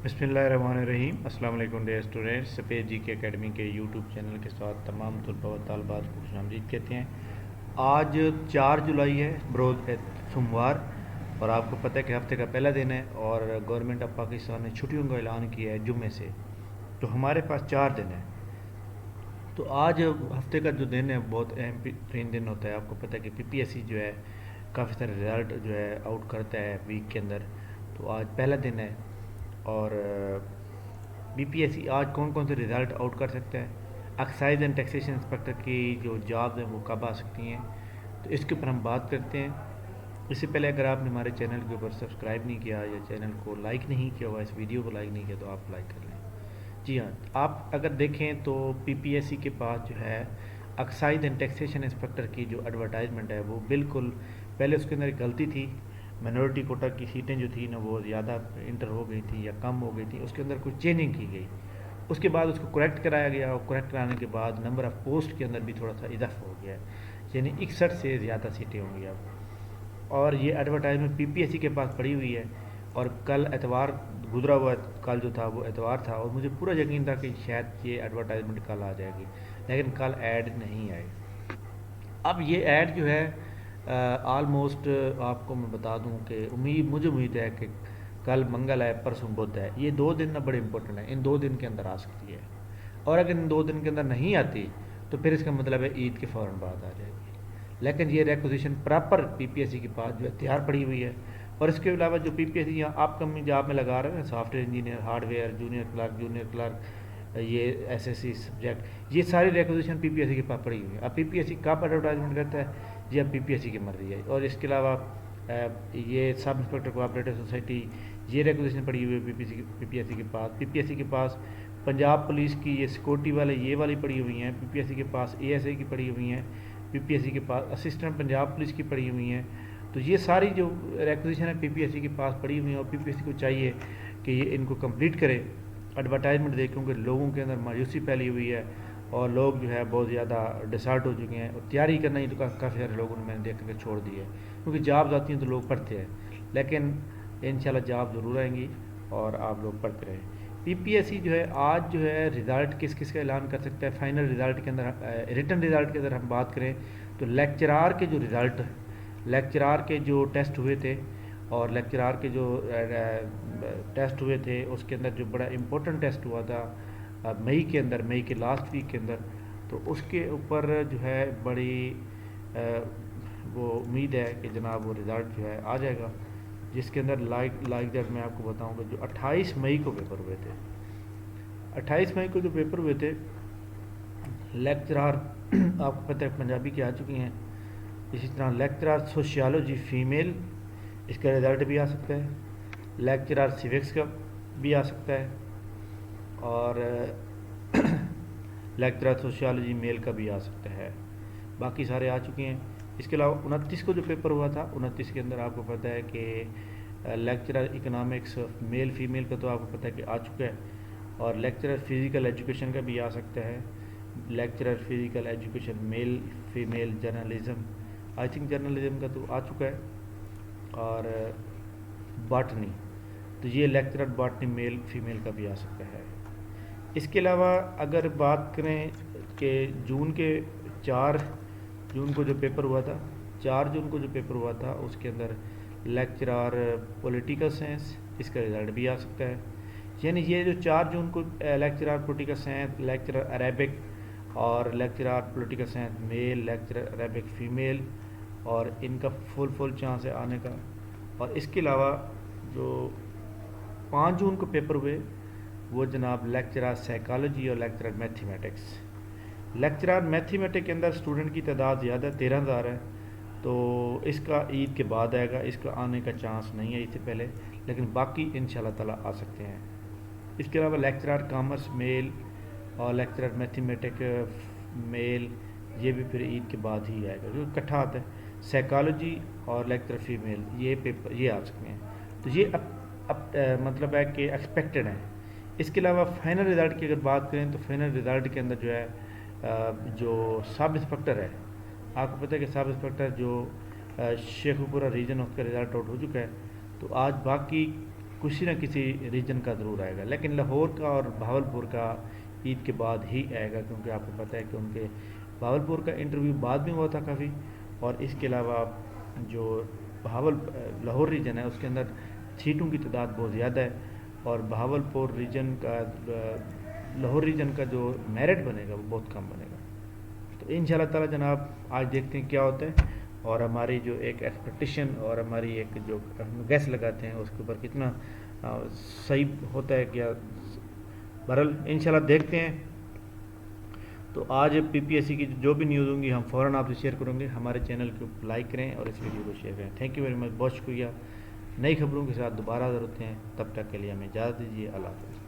बिस्मिल्लाहिर्रहमानिर्रहीम। अस्सलाम वालेकुम डियर स्टूडेंट्स। सफ़ेद जी के एकेडमी के यूट्यूब चैनल के साथ तमाम तलबा व तालिबात को खुशामदीद कहते हैं। आज 4 जुलाई है, बरोज़ सोमवार, और आपको पता है कि हफ़्ते का पहला दिन है और गवर्नमेंट ऑफ पाकिस्तान ने छुट्टियों का ऐलान किया है जुम्मे से। तो हमारे पास 4 दिन है। तो आज हफ्ते का जो दिन है बहुत अहम तरीन दिन होता है। आपको पता है कि पीपीएससी जो है काफ़ी सारे रिज़ल्ट जो है आउट करता है वीक के अंदर। तो आज पहला दिन है और बीपीएससी आज कौन कौन से रिज़ल्ट आउट कर सकता है, एक्साइज एंड टैक्सेशन इंस्पेक्टर की जो जॉब है वो कब आ सकती हैं, तो इसके ऊपर हम बात करते हैं। इससे पहले अगर आपने हमारे चैनल के ऊपर सब्सक्राइब नहीं किया या चैनल को लाइक नहीं किया हुआ, इस वीडियो को लाइक नहीं किया, तो आप लाइक कर लें। जी हाँ, आप अगर देखें तो पीपीएससी के पास जो है एक्साइज एंड टैक्सेशन इंस्पेक्टर की जो एडवर्टाइजमेंट है वो बिल्कुल पहले उसके अंदर एक गलती थी। माइनॉरिटी कोटा की सीटें जो थी ना वो ज़्यादा इंटर हो गई थी या कम हो गई थी, उसके अंदर कुछ चेंजिंग की गई। उसके बाद उसको करेक्ट कराया गया और करेक्ट कराने के बाद नंबर ऑफ़ पोस्ट के अंदर भी थोड़ा सा इजाफा हो गया है, यानी 61 से ज़्यादा सीटें होंगी अब। और ये एडवर्टाइजमेंट पीपीएससी के पास पड़ी हुई है और कल एतवार गुजरा हुआ, कल जो था वो एतवार था और मुझे पूरा यकीन था कि शायद ये एडवर्टाइजमेंट कल आ जाएगी, लेकिन कल ऐड नहीं आई। अब ये ऐड जो है आलमोस्ट आपको मैं बता दूं कि मुझे उम्मीद है कि कल मंगल है, परसों बुध है, ये 2 दिन ना बड़े इंपॉर्टेंट है, इन 2 दिन के अंदर आ सकती है। और अगर इन 2 दिन के अंदर नहीं आती तो फिर इसका मतलब है ईद के फ़ौरन बाद आ जाएगी। लेकिन ये रिक्विजिशन प्रॉपर पीपीएससी के पास जो है तैयार पड़ी हुई है। और इसके अलावा जो पीपीएससी यहाँ अपकमिंग जॉब में लगा रहे हैं, software engineer, hardware, junior clerk, ये एसएससी सब्जेक्ट, ये सारी रिक्विजिशन पीपीएससी के पास पड़ी हुई है। अब पीपीएससी कब एडवर्टाइजमेंट करता है ये अब पीपीएससी की मर्जी है। और इसके अलावा ये सब इंस्पेक्टर कोऑपरेटिव सोसाइटी, ये रिक्विजिशन पड़ी हुई है पीपीएससी के पास। पीपीएससी के पास पंजाब पुलिस की ये सिक्योरिटी वाले ये वाली पड़ी हुई हैं, पीपीएससी के पास एएसआई की पड़ी हुई हैं, पीपीएससी के पास असिस्टेंट पंजाब पुलिस की पड़ी हुई हैं। तो ये सारी जो रिक्विजिशन है पीपीएससी के पास पड़ी हुई हैं और पीपीएससी को चाहिए कि ये इनको कंप्लीट करे एडवर्टाइजमेंट दे, क्योंकि लोगों के अंदर मायूसी फैली हुई है और लोग जो है बहुत ज़्यादा डिसर्ट हो चुके हैं और तैयारी करना ही तो काफ़ी सारे लोगों ने मैंने देख कर छोड़ दी है, क्योंकि जॉब्स आती हैं तो लोग पढ़ते हैं, लेकिन इंशाल्लाह जॉब ज़रूर आएंगी और आप लोग पढ़ते रहें। पीपीएससी जो है आज जो है रिज़ल्ट किस किस का ऐलान कर सकता है फाइनल रिज़ल्ट के अंदर। रिटन रिज़ल्ट के अंदर हम बात करें तो लेक्चरार के जो रिज़ल्ट, लेक्चरार के जो टेस्ट हुए थे और लेक्चरार के जो टेस्ट हुए थे उसके अंदर जो बड़ा इम्पोर्टेंट टेस्ट हुआ था मई के अंदर, मई के लास्ट वीक के अंदर, तो उसके ऊपर जो है बड़ी वो उम्मीद है कि जनाब वो रिज़ल्ट जो है आ जाएगा, जिसके अंदर लाइक दैट मैं आपको बताऊंगा जो 28 मई को पेपर हुए थे। 28 मई को जो पेपर हुए थे लेक्चरार आपको पता है पंजाबी की आ चुकी हैं, इसी तरह लेक्चरार सोशियोलॉजी फीमेल, इसका रिज़ल्ट भी आ सकता है, लेक्चरार सिविक्स का भी आ सकता है और लेक्चरार सोशियोलॉजी मेल का भी आ सकता है। बाकी सारे आ चुके हैं। इसके अलावा 29 को जो पेपर हुआ था, 29 के अंदर आपको पता है कि लेक्चरर इकोनॉमिक्स मेल फीमेल का तो आपको पता है कि आ चुका है और लेक्चरर फिज़िकल एजुकेशन का भी आ सकता है, lecturer physical education male female, journalism, I think journalism का तो आ चुका है, और बॉटनी, तो ये लेक्चरर बॉटनी मेल फीमेल का भी आ सकता है। इसके अलावा अगर बात करें कि जून के 4 जून को जो पेपर हुआ था, 4 जून को जो पेपर हुआ था उसके अंदर लेक्चरार पॉलिटिकल साइंस, इसका रिज़ल्ट भी आ सकता है। यानी ये जो 4 जून को lecturer political science, lecturer Arabic और lecturer political science male, lecturer Arabic female, और इनका फुल चांस है आने का। और इसके अलावा जो 5 जून को पेपर हुए वो जनाब लेक्चरर साइकोलॉजी और लेक्चरर मैथमेटिक्स। लेक्चरर मैथमेटिक्स के अंदर स्टूडेंट की तादाद ज़्यादा 13,000 है, तो इसका ईद के बाद आएगा, इसका आने का चांस नहीं है इससे पहले, लेकिन बाकी इंशाल्लाह ताला आ सकते हैं। इसके अलावा लेक्चरर कॉमर्स मेल और लेक्चरर मैथमेटिक्स मेल, ये भी फिर ईद के बाद ही आएगा, जो इकट्ठा आता है। साइकोलॉजी और लेक्चरर फीमेल ये पेपर ये आ सकते हैं, तो ये अब मतलब है कि एक्सपेक्टेड है। इसके अलावा फाइनल रिज़ल्ट की अगर बात करें तो फाइनल रिज़ल्ट के अंदर जो है जो सब इंस्पेक्टर है, आपको पता है कि सब इंस्पेक्टर जो शेखुपुरा रीजन उसका रिज़ल्ट आउट हो चुका है, तो आज बाकी کسی نہ کسی ریجن کا ضرور آئے گا، لیکن لاہور کا اور بہاولپور کا عید کے بعد ہی آئے گا، کیونکہ آپ کو پتہ ہے کہ ان کے بہاولپور کا انٹرویو بعد میں ہوا تھا کافی، اور اس کے علاوہ جو لاہور ریجن ہے اس کے اندر سیٹوں کی تعداد بہت زیادہ ہے، اور بہاولپور ریجن کا لاہور ریجن کا جو میرٹ بنے گا وہ بہت کم بنے گا۔ تو ان شاء اللہ تعالیٰ جناب آج دیکھتے ہیں کیا ہوتا ہے، اور ہماری جو ایک ایکسپیکٹیشن اور ہماری ایک جو گیس لگاتے ہیں اس کے اوپر کتنا صحیح ہوتا ہے کیا، بہرحال ان شاء اللہ دیکھتے ہیں۔ تو آج پی پی ایس سی کی جو بھی نیوز ہوں گی ہم فوراً آپ سے شیئر کریں گے۔ ہمارے چینل کو لائک کریں اور اس ویڈیو کو شیئر کریں۔ تھینک یو ویری مچ، بہت شکریہ۔ نئی خبروں کے ساتھ دوبارہ حاضر ہوتے ہیں، تب تک کے لیے ہمیں اجازت دیجیے، اللہ حافظ۔